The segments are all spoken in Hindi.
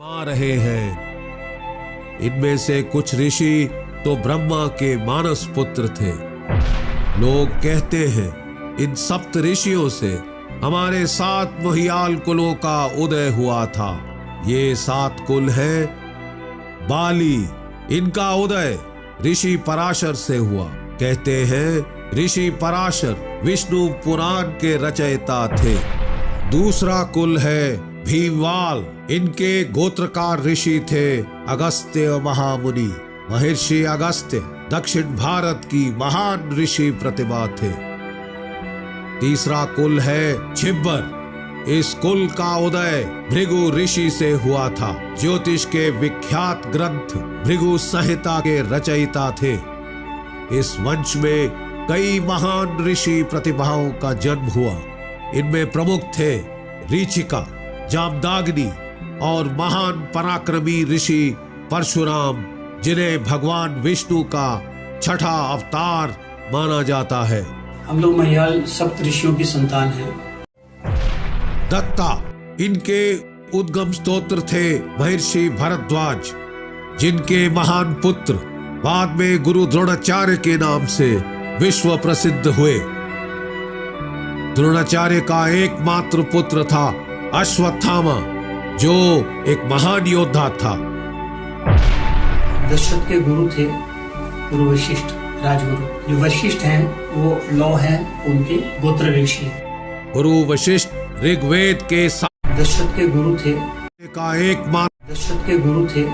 आ रहे हैं। इनमें से कुछ ऋषि तो ब्रह्मा के मानस पुत्र थे। लोग कहते हैं इन सप्त ऋषियों से हमारे 7 मोहियाल कुलों का उदय हुआ था। ये 7 कुल हैं। बाली, इनका उदय ऋषि पराशर से हुआ। कहते हैं ऋषि पराशर विष्णु पुराण के रचयिता थे। दूसरा कुल है भीमवाल। इनके गोत्रकार ऋषि थे अगस्त्य महामुनि। महर्षि अगस्त्य दक्षिण भारत की महान ऋषि प्रतिभा थे। तीसरा कुल है छिब्बर। इस कुल का उदय भृगु ऋषि से हुआ था। ज्योतिष के विख्यात ग्रंथ भृगु संहिता के रचयिता थे। इस वंश में कई महान ऋषि प्रतिभाओं का जन्म हुआ। इनमें प्रमुख थे ऋचिका, जामदाग्नि और महान पराक्रमी ऋषि परशुराम, जिन्हें भगवान विष्णु का 6ठा अवतार माना जाता है। हम लोग महियाल सप्त ऋषियों की संतान हैं। दत्ता, इनके उद्गम स्तोत्र थे महर्षि भरद्वाज, जिनके महान पुत्र बाद में गुरु द्रोणाचार्य के नाम से विश्व प्रसिद्ध हुए। द्रोणाचार्य का एकमात्र पुत्र था अश्वत्थामा, जो एक महान योद्धा था। दशरथ के गुरु थे गुरु वशिष्ठ, राजगुरु। जो वशिष्ठ हैं वो लौ हैं, उनके गोत्र ऋषि। गुरु वशिष्ठ ऋग्वेद के दशरथ के गुरु थे का एकमात्र दशरथ के गुरु थे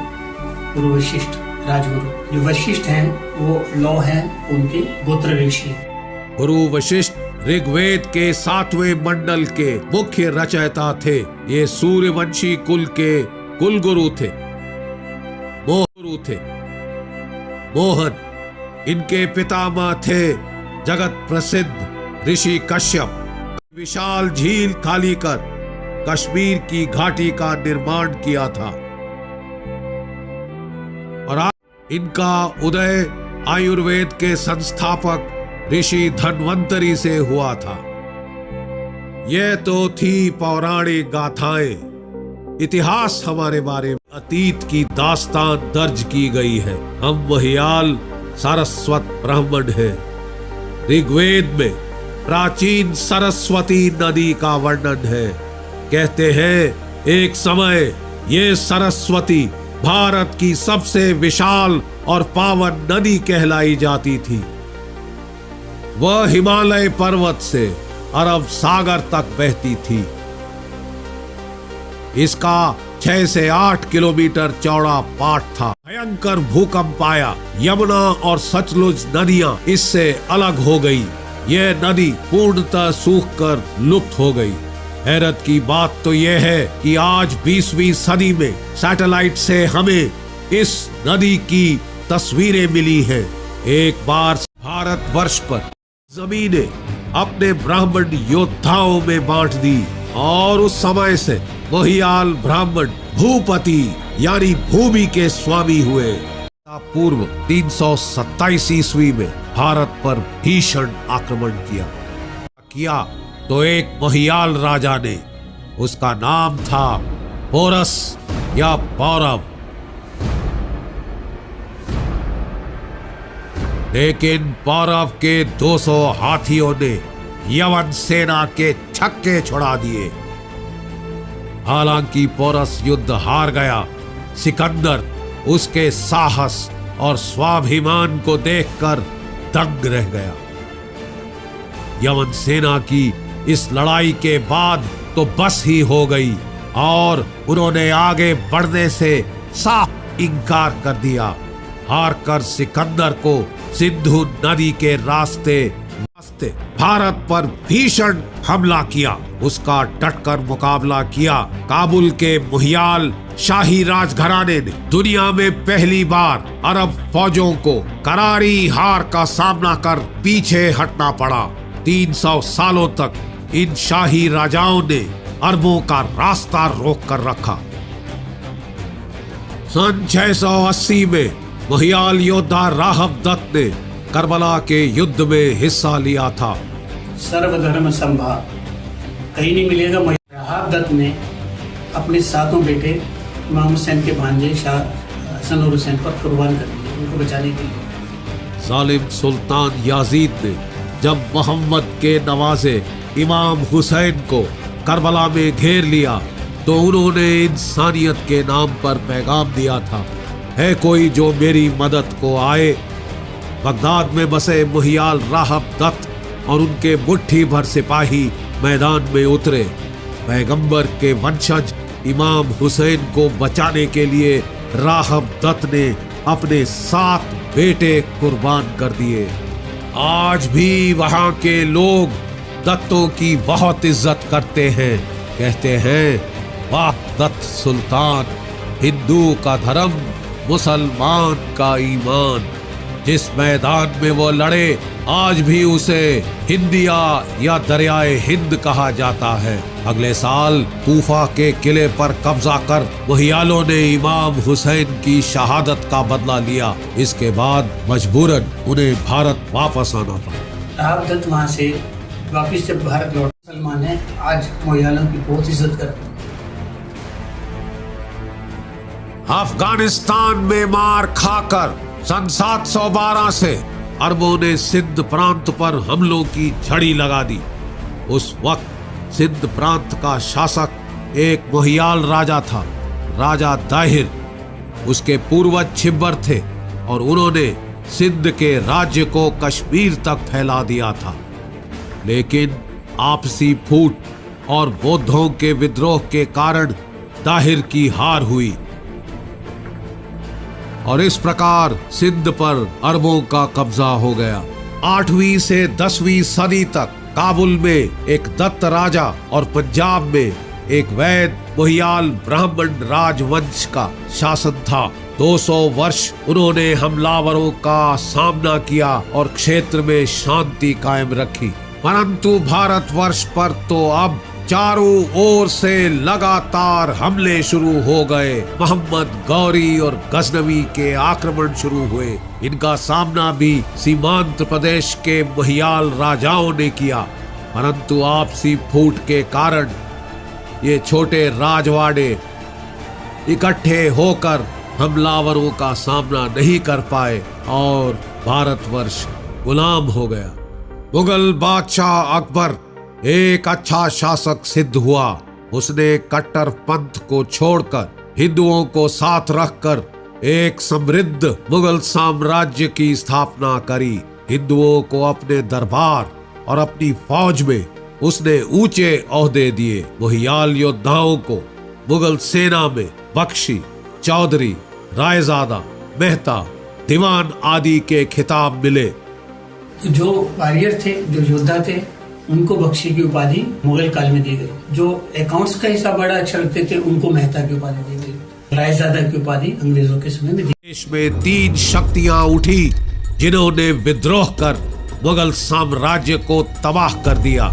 गुरु वशिष्ठ, राजगुरु। जो वशिष्ठ हैं वो लौ हैं, उनके गोत्र ऋषि। गुरु वशिष्ठ ऋग्वेद के 7वें मंडल के मुख्य रचयिता थे। ये सूर्यवंशी कुल के कुल गुरु थे। मोहन, इनके पितामह थे जगत प्रसिद्ध ऋषि कश्यप। विशाल झील खाली कर कश्मीर की घाटी का निर्माण किया था। और इनका उदय आयुर्वेद के संस्थापक ऋषि धन्वंतरी से हुआ था। यह तो थी पौराणिक गाथाएं। इतिहास हमारे बारे में अतीत की दास्तान दर्ज की गई है। हम महियाल सारस्वत ब्राह्मण हैं। ऋग्वेद में प्राचीन सरस्वती नदी का वर्णन है। कहते हैं एक समय ये सरस्वती भारत की सबसे विशाल और पावन नदी कहलाई जाती थी। वह हिमालय पर्वत से अरब सागर तक बहती थी। इसका 6 से 8 किलोमीटर चौड़ा पाट था। भयंकर भूकंप आया। यमुना और सतलुज नदियां इससे अलग हो गई। यह नदी पूर्णतः सूखकर लुप्त हो गई। हैरत की बात तो यह है कि आज 20वीं सदी में सैटेलाइट से हमें इस नदी की तस्वीरें मिली हैं। एक बार भारतवर्ष पर जमीनें अपने ब्राह्मण योद्धाओं में बांट दी और उस समय से मोहियाल ब्राह्मण भूपति यानी भूमि के स्वामी हुए। पूर्व 327 ईस्वी में भारत पर भीषण आक्रमण किया तो एक मोहियाल राजा ने, उसका नाम था पोरस या पौरव। लेकिन पौरव के 200 हाथियों ने यवन सेना के छक्के छुड़ा दिए। हालांकि पोरस युद्ध हार गया, सिकंदर उसके साहस और स्वाभिमान को देखकर दंग रह गया। यवन सेना की इस लड़ाई के बाद तो बस ही हो गई और उन्होंने आगे बढ़ने से साफ इनकार कर दिया। हारकर सिकंदर को सिंधु नदी के रास्ते भारत पर भीषण हमला किया। उसका डटकर मुकाबला किया। काबुल के मोहियाल शाही राजघराने ने दुनिया में पहली बार अरब फौजों को करारी हार का सामना कर पीछे हटना पड़ा। 300 सालों तक इन शाही राजाओं ने अरबों का रास्ता रोक कर रखा। सन 680 में मोहियाल योद्धा राहब दत्त ने करबला के युद्ध में हिस्सा लिया था। सर्वधर्म संभार कहीं नहीं मिलेगा। राहब दत्त ने अपने 7 बेटे इमाम हुसैन के भांजे शाह सनूर हुसैन पर कुर्बान कर दिए उनको बचाने के लिए। जालिम सुल्तान याजीद ने जब मोहम्मद के नवाजे इमाम हुसैन को करबला में घेर लिया तो उन्होंने इंसानियत के नाम पर पैगाम दिया था, है कोई जो मेरी मदद को आए। बगदाद में बसे मुहियाल राहब दत्त और उनके मुट्ठी भर सिपाही मैदान में उतरे। पैगंबर के वंशज इमाम हुसैन को बचाने के लिए राहब दत्त ने अपने 7 बेटे कुर्बान कर दिए। आज भी वहां के लोग दत्तों की बहुत इज्जत करते हैं। कहते हैं, वाह दत्त सुल्तान, हिंदू का धर्म, मुसलमान का ईमान। जिस मैदान में वो लड़े आज भी उसे हिंदिया या दरियाए हिंद कहा जाता है। अगले साल कूफा के किले पर कब्जा कर मुहियालों ने इमाम हुसैन की शहादत का बदला लिया। इसके बाद मजबूरन उन्हें भारत वापस आना पड़ा। राहब दत्त वहाँ से वापिस जब भारत लौटे, मुसलमान है आज मुहियालों की बहुत इज्जत करते हैं। अफगानिस्तान में मार खाकर सन 712 से अरबों ने सिंध प्रांत पर हमलों की झड़ी लगा दी। उस वक्त सिंध प्रांत का शासक एक मुहियाल राजा था, राजा दाहिर। उसके पूर्वज छिब्बर थे और उन्होंने सिंध के राज्य को कश्मीर तक फैला दिया था। लेकिन आपसी फूट और बौद्धों के विद्रोह के कारण दाहिर की हार हुई और इस प्रकार सिंध पर अरबों का कब्जा हो गया। 8वीं से 10वीं सदी तक काबुल में एक दत्त राजा और पंजाब में एक वैद मुहियाल ब्राह्मण राजवंश का शासन था। 200 वर्ष उन्होंने हमलावरों का सामना किया और क्षेत्र में शांति कायम रखी। परंतु भारतवर्ष पर तो अब चारों ओर से लगातार हमले शुरू हो गए। मोहम्मद गौरी और गजनवी के आक्रमण शुरू हुए। इनका सामना भी सीमांत प्रदेश के मुहियाल राजाओं ने किया, परंतु आपसी फूट के कारण ये छोटे राजवाड़े इकट्ठे होकर हमलावरों का सामना नहीं कर पाए और भारतवर्ष गुलाम हो गया। मुगल बादशाह अकबर एक अच्छा शासक सिद्ध हुआ। उसने कट्टर पंथ को छोड़कर हिंदुओं को साथ रखकर एक समृद्ध मुगल साम्राज्य की स्थापना करी। हिंदुओं को अपने दरबार और अपनी फौज में उसने ऊंचे ओहदे दिए। मुहियाल योद्धाओं को मुगल सेना में बख्शी, चौधरी, रायजादा, मेहता, दीवान आदि के खिताब मिले। जो वॉरियर थे, जो योद्धा थे, उनको बख्शी की उपाधि मुगल काल में दी गई। जो अकाउंट्स का हिसाब बड़ा अच्छा रखते थे उनको मेहता की उपाधि दी गई। रायजादा की उपाधि अंग्रेजों के समय में दी। देश में 3 शक्तियां उठी जिन्होंने विद्रोह कर मुगल साम्राज्य को तबाह कर दिया।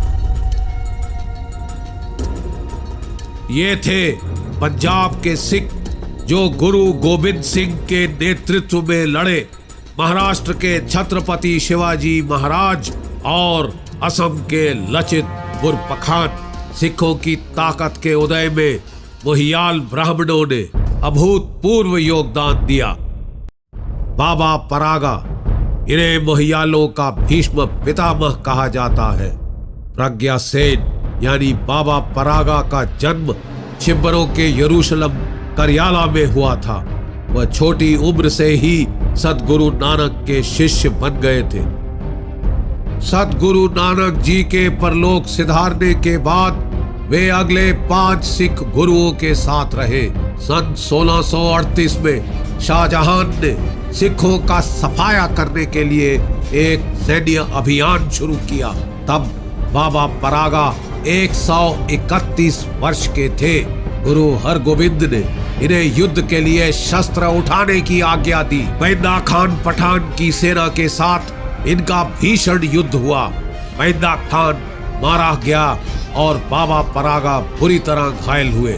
ये थे पंजाब के सिख जो गुरु गोबिंद सिंह के नेतृत्व में लड़े, महाराष्ट्र के छत्रपति शिवाजी महाराज और असम के लचित बुरपखान। सिखों की ताकत के उदय में मुहियाल ब्राह्मणों ने अभूतपूर्व योगदान दिया। बाबा परागा, इन्हें मुहियालों का भीष्म पितामह कहा जाता है। प्रज्ञा सेन यानी बाबा परागा का जन्म छिब्बरों के यरूशलेम करियाला में हुआ था। वह छोटी उम्र से ही सतगुरु नानक के शिष्य बन गए थे। सतगुरु नानक जी के परलोक सिधारने के बाद वे अगले 5 सिख गुरुओं के साथ रहे। सन 1638 में शाहजहां ने सिखों का सफाया करने के लिए एक सैन्य अभियान शुरू किया। तब बाबा परागा 131 वर्ष के थे। गुरु हरगोविंद ने इन्हें युद्ध के लिए शस्त्र उठाने की आज्ञा दी। बैंदा खान पठान की सेना के साथ इनका भीषण युद्ध हुआ। बैंदा खान मारा गया और बाबा परागा बुरी तरह घायल हुए।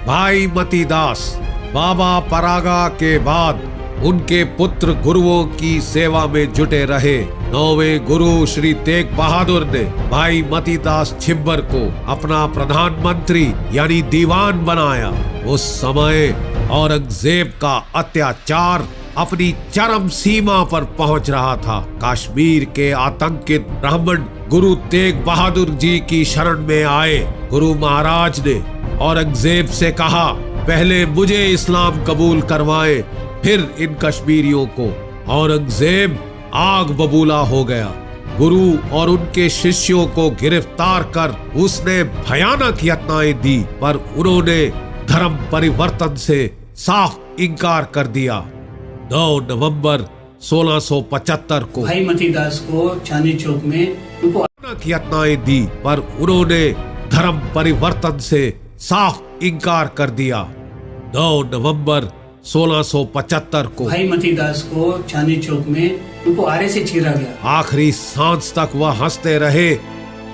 भाई मतीदास बाबा परागा के बाद उनके पुत्र गुरुओं की सेवा में जुटे रहे। 9वें गुरु श्री तेग बहादुर ने भाई मतीदास छिब्बर को अपना प्रधानमंत्री यानी दीवान बनाया। उस समय औरंगजेब का अत्याचार अपनी चरम सीमा पर पहुंच रहा था। कश्मीर के आतंकित ब्राह्मण गुरु तेग बहादुर जी की शरण में आए। गुरु महाराज ने औरंगजेब से कहा, पहले मुझे इस्लाम कबूल करवाएं, फिर इन कश्मीरियों को। औरंगजेब आग बबूला हो गया। गुरु और उनके शिष्यों को गिरफ्तार कर उसने भयानक यातनाएं दी, पर उन्होंने धर्म परिवर्तन से साफ इनकार कर दिया। 9 नवंबर 1675 को भाई मतीदास को चांदनी चौक में उनको भयानक यातनाएं दी, पर उन्होंने धर्म परिवर्तन से साफ इनकार कर दिया। 9 नवंबर 1675 को भाई मतीदास को चांदनी चौक में उनको आरे से चीरा गया। आखिरी सांस तक वह हंसते रहे।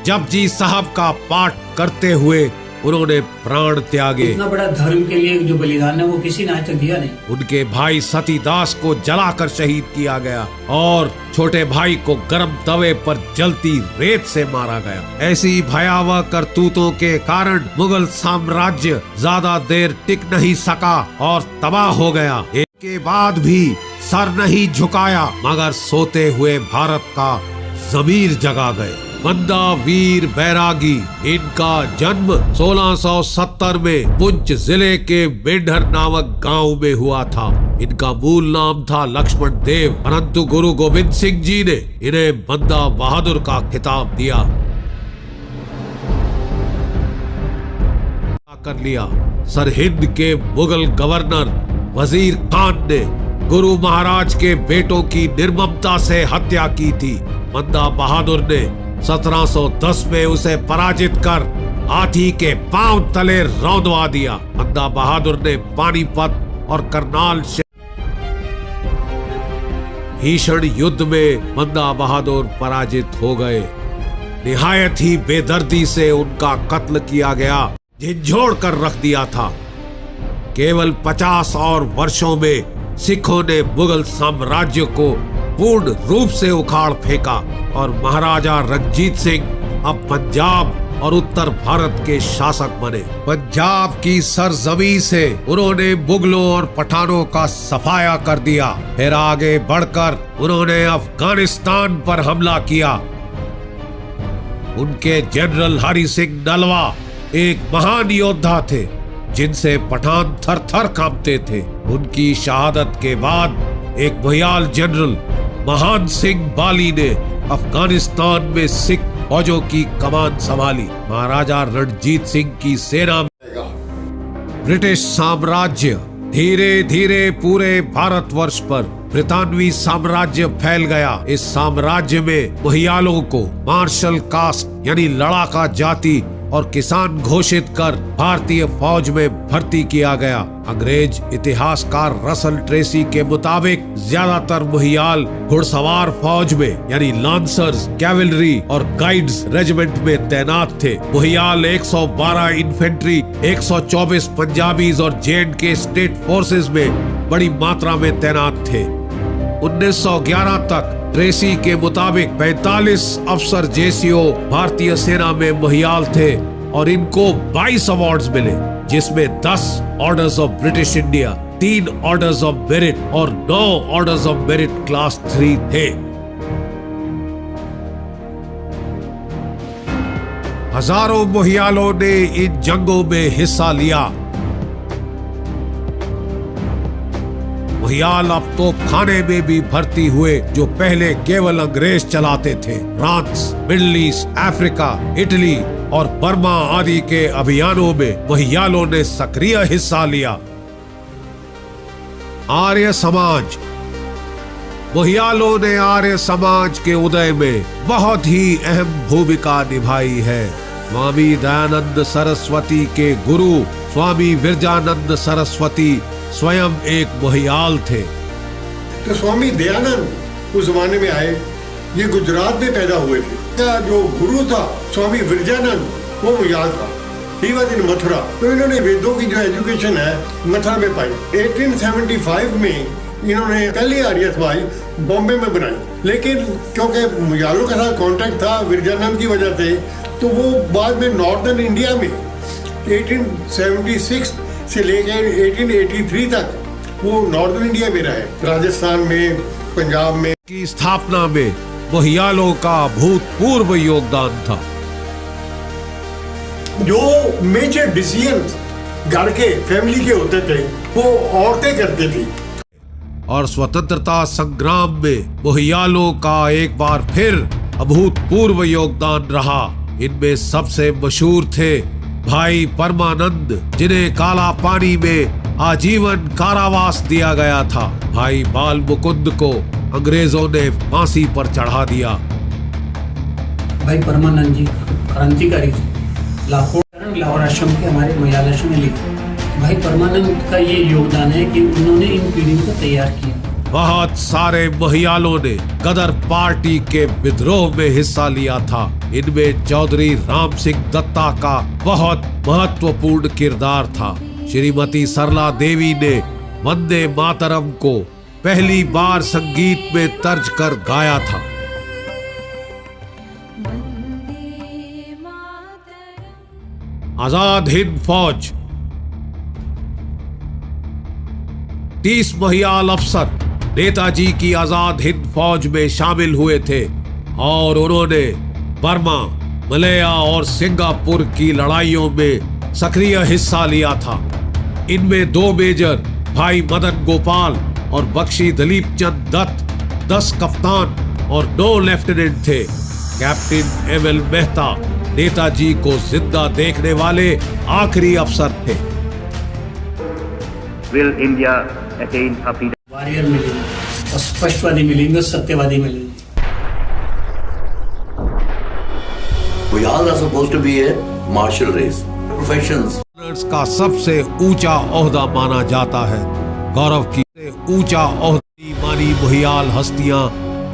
जपजी साहब का पाठ करते हुए उन्होंने प्राण त्यागे। इतना बड़ा धर्म के लिए जो बलिदान है वो किसी ने आज तक दिया नहीं। उनके भाई सतीदास को जलाकर शहीद किया गया और छोटे भाई को गर्म तवे पर जलती रेत से मारा गया। ऐसी भयावह करतूतों के कारण मुगल साम्राज्य ज्यादा देर टिक नहीं सका और तबाह हो गया। इसके बाद भी सर नहीं झुकाया, मगर सोते हुए भारत का जमीर जगा गए। बंदा वीर बैरागी, इनका जन्म 1670 में पुंछ जिले के मेंढर नामक गांव में हुआ था। इनका मूल नाम था लक्ष्मण देव, परंतु गुरु गोविंद सिंह जी ने इन्हें बंदा बहादुर का खिताब दिया कर लिया। सरहिंद के मुगल गवर्नर वजीर खान ने गुरु महाराज के बेटों की निर्ममता से हत्या की थी। बंदा बहादुर ने 1710 में उसे पराजित कर हाथी के पांव तले रौंदवा दिया। बंदा बहादुर ने पानीपत और करनाल से भीषण युद्ध में बंदा बहादुर पराजित हो गए। निहायत ही बेदर्दी से उनका कत्ल किया गया, झिझोड़ कर रख दिया था। केवल 50 और वर्षों में सिखों ने मुगल साम्राज्य को पूर्ण रूप से उखाड़ फेंका और महाराजा रणजीत सिंह अब पंजाब और उत्तर भारत के शासक बने। पंजाब की सरजमी से उन्होंने मुगलों और पठानों का सफाया कर दिया। फिर आगे बढ़कर उन्होंने अफगानिस्तान पर हमला किया। उनके जनरल हरि सिंह नलवा एक महान योद्धा थे, जिनसे पठान थर थर कांपते थे। उनकी शहादत के बाद एक भयाल जनरल महान सिंह बाली ने अफगानिस्तान में सिख फौजों की कमान संभाली। महाराजा रणजीत सिंह की सेना में ब्रिटिश साम्राज्य धीरे धीरे पूरे भारतवर्ष पर ब्रितानवी साम्राज्य फैल गया। इस साम्राज्य में महियालों को मार्शल कास्ट यानी लड़ाका जाति और किसान घोषित कर भारतीय फौज में भर्ती किया गया। अंग्रेज इतिहासकार रसल ट्रेसी के मुताबिक ज्यादातर महियाल घुड़सवार फौज में यानी लांसर्स, कैवलरी और गाइड्स रेजिमेंट में तैनात थे। महियाल 112 इन्फेंट्री, 124 पंजाबीज और जे&के स्टेट फोर्सेस में बड़ी मात्रा में तैनात थे। 1911 तक ट्रेसी के मुताबिक 45 अफसर जेसीओ भारतीय सेना में महियाल थे और इनको 22 अवार्ड्स मिले, जिसमें 10 orders of British India, 3 orders of merit और 9 ऑर्डर्स ऑफ मेरिट क्लास 3 थे। हजारों महियालों ने इन जंगों में हिस्सा लिया। महियाल अब तोपखाने में भी भर्ती हुए, जो पहले केवल अंग्रेज चलाते थे। France, middle east, Africa, Italy और बर्मा आदि के अभियानों में महियालों ने सक्रिय हिस्सा लिया। आर्य समाज, महियालों ने आर्य समाज के उदय में बहुत ही अहम भूमिका निभाई है। स्वामी दयानंद सरस्वती के गुरु स्वामी विरजानंद सरस्वती स्वयं एक महियाल थे। तो स्वामी दयानंद उस जमाने में आए, ये गुजरात में पैदा हुए थे। जो गुरु था स्वामी विरजानंद, वो महियाल था। He was in Mathura. तो इन्होंने वेदों की जो एजुकेशन है मथुरा में पाई। 1875 में इन्होंने पहली आर्य सभा बॉम्बे में बनाई, लेकिन क्योंकि महियालों के साथ कॉन्टेक्ट था विरजानंद की वजह से, तो वो बाद में नॉर्दर्न इंडिया में 1876 से लेकर 1883 तक वो नॉर्दर्न इंडिया में रहे, राजस्थान में, पंजाब में। की स्थापना में मोहियालों का भूतपूर्व योगदान था। जो मेजर डिसीजन घर के फैमिली के होते थे वो औरतें करती थी। और स्वतंत्रता संग्राम में मोहियालों का एक बार फिर अभूतपूर्व योगदान रहा। इनमें सबसे मशहूर थे भाई परमानंद, जिन्हें काला पानी में आजीवन कारावास दिया गया था। भाई बाल मुकुंद को अंग्रेजों ने फांसी पर चढ़ा दिया। भाई परमानंद जी क्रांतिकारी थे, लाहौर आश्रम के हमारे मोहियाल आश्रम में लिखे। भाई परमानंद का ये योगदान है कि उन्होंने इन पीढ़ियों को तैयार किया। बहुत सारे मोहियालों ने गदर पार्टी के विद्रोह में हिस्सा लिया था। इनमें चौधरी राम सिंह दत्ता का बहुत महत्वपूर्ण किरदार था। श्रीमती सरला देवी ने वंदे मातरम को पहली बार संगीत में तर्ज कर गाया था। आजाद हिंद फौज 30 मोहियाल अफसर नेताजी की आजाद हिंद फौज में शामिल हुए थे और उन्होंने बर्मा, मलया और सिंगापुर की लड़ाइयों में सक्रिय हिस्सा लिया था। इनमें 2 मेजर भाई मदन गोपाल और बख्शी दलीप चंद दत्त, 10 कप्तान और 9 लेफ्टिनेंट थे। कैप्टन एमएल मेहता नेताजी को जिंदा देखने वाले आखिरी अफसर थे। Will India attain a freedom? Warrior मिलेंगे और स्पष्टवादी मिलेंगे और सत्यवादी मिलेंगे। Mohyals are supposed to be a martial race. Professions. का सबसे ऊंचा ओहदा माना जाता है। गौरव की ऊंचा ओहदा मानी मोहियाल हस्तियां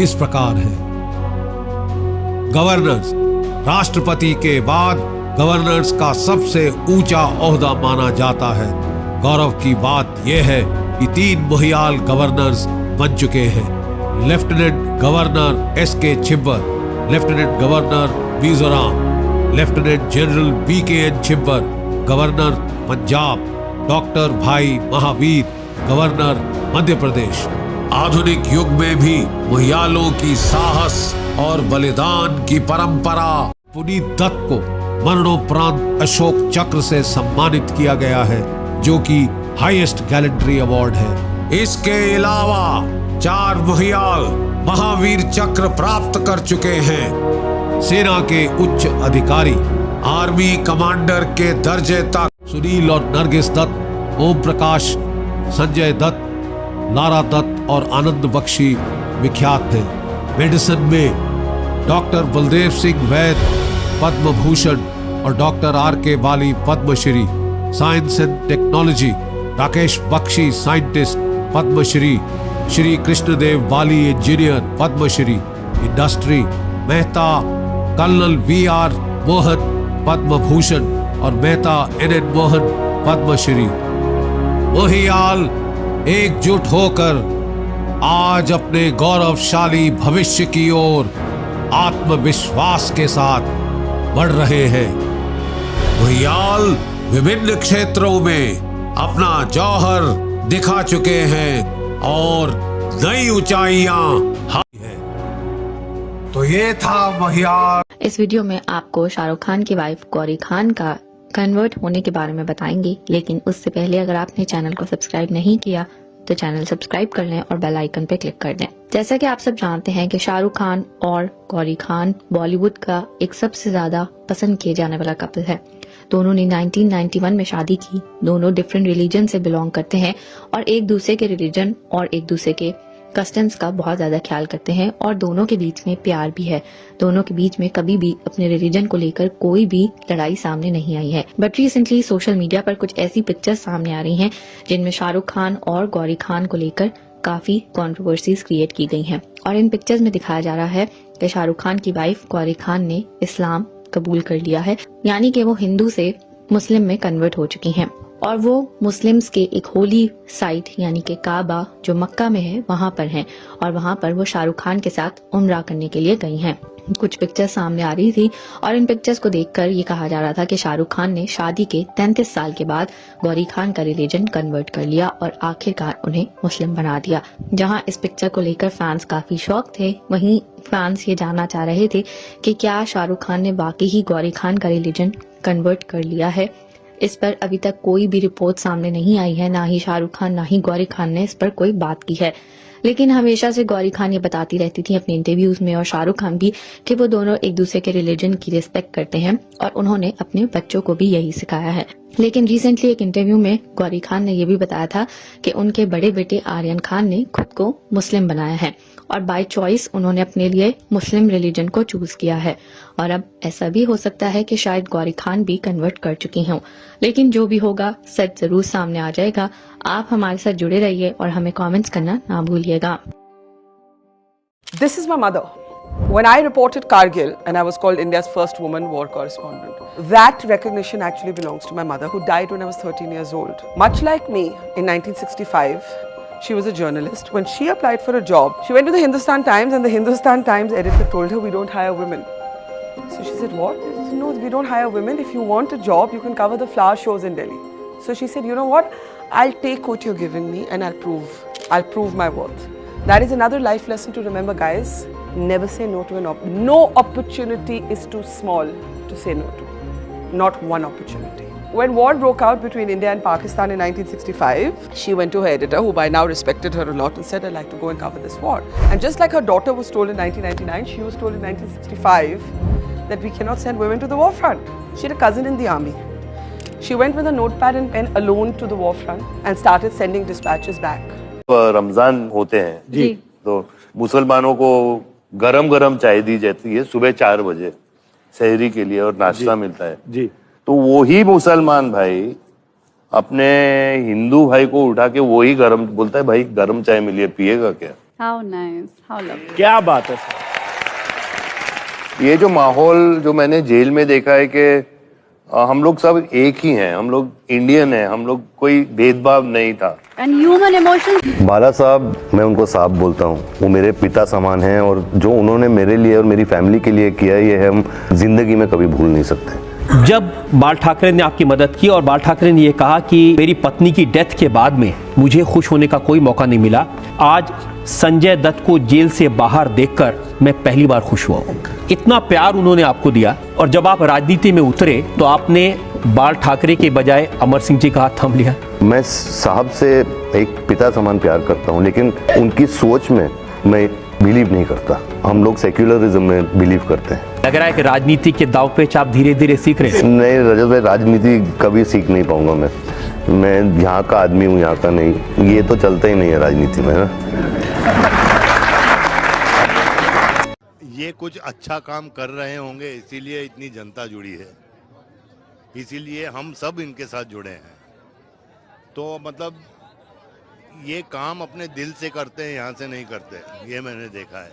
इस प्रकार हैं। गवर्नर्स, राष्ट्रपति के बाद गवर्नर्स का सबसे ऊंचा ओहदा माना जाता है। गौरव की बात यह है कि 3 मोहियाल गवर्नर्स बन चुके हैं। Lieutenant governor S K. Chhibber, lieutenant governor Mizoram, lieutenant general B K N. Chhibber, governor Punjab, doctor Bhai Mahavir, governor Madhya Pradesh. आधुनिक युग में भी मोहियालों की साहस और बलिदान की परंपरा। पुनीत दत्त को मरणोपरांत अशोक चक्र से सम्मानित किया गया है, जो कि हाईएस्ट गैलेंट्री अवार्ड है। इसके अलावा 4 मोहियाल महावीर चक्र प्राप्त कर चुके हैं। सेना के उच्च अधिकारी, आर्मी कमांडर के दर्जे तक सुनील और नरगिस दत्त, ओम प्रकाश, संजय दत्त, लारा दत्त और आनंद बख्शी विख्यात थे। मेडिसिन में डॉक्टर बलदेव सिंह वैद पद्म भूषण और doctor R K. Bali Padmashri. Science and technology Rakesh Bakshi scientist Padmashri, Shri Krishnadev Bali engineer Padmashri. Industry Mehta colonel V R. Mohan Padma Bhushan और मेहता एन.एन. मोहन पद्मश्री। मोहियाल एकजुट होकर आज अपने गौरवशाली भविष्य की ओर आत्मविश्वास के साथ बढ़ रहे हैं। मोहियाल विभिन्न क्षेत्रों में अपना जौहर दिखा चुके हैं और नई ऊंचाइयां हासिल हैं। तो ये था मोहियाल। इस वीडियो में आपको शाहरुख खान की वाइफ गौरी खान का कन्वर्ट होने के बारे में बताएंगे, लेकिन उससे पहले अगर आपने चैनल को सब्सक्राइब नहीं किया तो चैनल सब्सक्राइब कर लें और बेल आइकन पे क्लिक कर दें। जैसा कि आप सब जानते हैं कि शाहरुख खान और गौरी खान बॉलीवुड का एक सबसे ज्यादा पसंद किए जाने वाला कपल है। दोनों ने 1991 में शादी की। दोनों डिफरेंट रिलीजन से बिलोंग करते हैं और एक दूसरे के रिलीजन और एक दूसरे के कस्टम्स का बहुत ज्यादा ख्याल करते हैं और दोनों के बीच में प्यार भी है। दोनों के बीच में कभी भी अपने रिलीजन को लेकर कोई भी लड़ाई सामने नहीं आई है। बट रिसेंटली सोशल मीडिया पर कुछ ऐसी पिक्चर्स सामने आ रही हैं जिनमें शाहरुख खान और गौरी खान को लेकर काफी कंट्रोवर्सीज क्रिएट की गई हैं और इन पिक्चर्स में दिखाया जा रहा है कि शाहरुख खान की वाइफ गौरी खान ने इस्लाम कबूल कर लिया है, यानी कि वो हिंदू से मुस्लिम में कन्वर्ट हो चुकी हैं। और वो मुस्लिम्स के एक होली साइट यानी कि काबा जो मक्का में है वहां पर हैं और वहां पर वो शाहरुख खान के साथ उम्रा करने के लिए गई हैं। कुछ पिक्चर्स सामने आ रही थी और इन पिक्चर्स को देखकर ये कहा जा रहा था कि शाहरुख खान ने शादी के 33 साल के बाद गौरी खान का रिलीजन कन्वर्ट कर लिया और आखिरकार उन्हें मुस्लिम बना दिया। जहां इस पिक्चर को लेकर फैंस काफी शॉक थे, वहीं फैंस ये जानना चाह रहे थे कि क्या शाहरुख खान ने वाकई ही गौरी खान का रिलीजन कन्वर्ट कर लिया है। इस पर अभी तक कोई भी रिपोर्ट सामने नहीं आई है, ना ही शाहरुख खान ना ही गौरी खान ने इस पर कोई बात की है। लेकिन हमेशा से गौरी खान ये बताती रहती थी अपने इंटरव्यूज में और शाहरुख खान भी कि वो दोनों एक दूसरे के रिलीजन की रिस्पेक्ट करते हैं और उन्होंने अपने बच्चों को भी यही सिखाया है। लेकिन रिसेंटली एक इंटरव्यू में गौरी खान ने यह भी बताया था कि उनके बड़े बेटे आर्यन खान ने खुद को मुस्लिम बनाया है और बाय चॉइस उन्होंने अपने लिए मुस्लिम रिलीजन को चूज किया है। और अब ऐसा भी हो सकता है कि शायद गौरी खान भी कन्वर्ट कर चुकी हों। लेकिन जो भी होगा सच जरूर सामने आ जाएगा। आप हमारे साथ जुड़े रहिए और हमें कमेंट्स करना ना भूलिएगा। This is my mother. When I reported Kargil and I was called India's first woman war correspondent, that recognition actually belongs to my mother who died when I was 13 years old. Much like me, in 1965, she was a journalist. When she applied for a job, she went to the Hindustan Times and the Hindustan Times editor told her, we don't hire women. So she said, what? No, we don't hire women. If you want a job, you can cover the flower shows in Delhi. So she said, you know what? I'll take what you're giving me and I'll prove my worth. That is another life lesson to remember, guys. Never say no to no opportunity is too small to say no to. Not one opportunity. When war broke out between India and Pakistan in 1965, she went to her editor, who by now respected her a lot, and said, I'd like to go and cover this war. And just like her daughter was told in 1999, she was told in 1965 that we cannot send women to the war front. She had a cousin in the army. She went with a notepad and pen alone to the war front and started sending dispatches back. Ramzan होते हैं जी, तो मुसलमानों को गरम गरम चाय दी जाती है सुबह 4 बजे सहरी के लिए और नाश्ता मिलता है जी। तो वही मुसलमान भाई अपने हिंदू भाई को उठा के वही गरम बोलता है, भाई गरम चाय मिली है, पिएगा क्या? How nice, how lovely. क्या बात है। ये जो माहौल जो मैंने जेल में देखा है कि हम लोग सब एक ही हैं, हम लोग इंडियन हैं, हम लोग कोई भेदभाव नहीं था। And human emotions. बाला साहब, मैं उनको साहब बोलता हूँ, वो मेरे पिता समान हैं और जो उन्होंने मेरे लिए और मेरी फैमिली के लिए किया ये हम जिंदगी में कभी भूल नहीं सकते। जब बाल ठाकरे ने आपकी मदद की और बाल ठाकरे ने ये कहा कि मेरी पत्नी की डेथ के बाद में मुझे खुश होने का कोई मौका नहीं मिला, आज संजय दत्त को जेल से बाहर देखकर मैं पहली बार खुश हुआ। इतना प्यार उन्होंने आपको दिया और जब आप राजनीति में उतरे तो आपने बाल ठाकरे के बजाय अमर सिंह जी का हाथ थाम लिया। मैं साहब से एक पिता समान प्यार करता हूँ, लेकिन उनकी सोच में मैं बिलीव नहीं करता। हम लोग सेक्युलरिज्म में बिलीव करते हैं। लग रहा है कि राजनीति के दाव पेच आप धीरे धीरे सीख रहे हैं। नहीं रजत भाई, राजनीति कभी सीख नहीं पाऊंगा मैं यहाँ का आदमी हूँ, यहाँ का नहीं। ये तो चलता ही नहीं है राजनीति में ना। ये कुछ अच्छा काम कर रहे होंगे इसीलिए इतनी जनता जुड़ी है, इसीलिए हम सब इनके साथ जुड़े हैं। तो मतलब ये काम अपने दिल से करते हैं, यहाँ से नहीं करते, ये मैंने देखा है।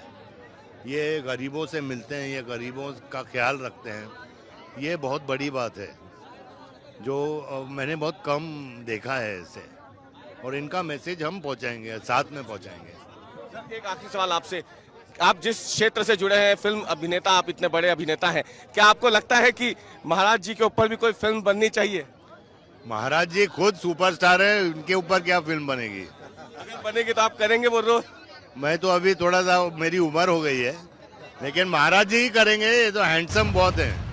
ये गरीबों से मिलते हैं, ये गरीबों का ख्याल रखते हैं, ये बहुत बड़ी बात है जो मैंने बहुत कम देखा है इसे। और इनका मैसेज हम पहुँचाएंगे, साथ में पहुँचाएंगे। एक आखिरी सवाल आपसे, आप जिस क्षेत्र से जुड़े हैं, फिल्म अभिनेता, आप इतने बड़े अभिनेता हैं, क्या आपको लगता है कि महाराज जी के ऊपर भी कोई फिल्म बननी चाहिए? महाराज जी खुद सुपरस्टार है, उनके ऊपर क्या फिल्म बनेगी? अगर बनेगी तो आप करेंगे वो रोल? मैं तो अभी थोड़ा सा मेरी उम्र हो गई है, लेकिन महाराज जी ही करेंगे, ये तो हैंडसम बहुत हैं।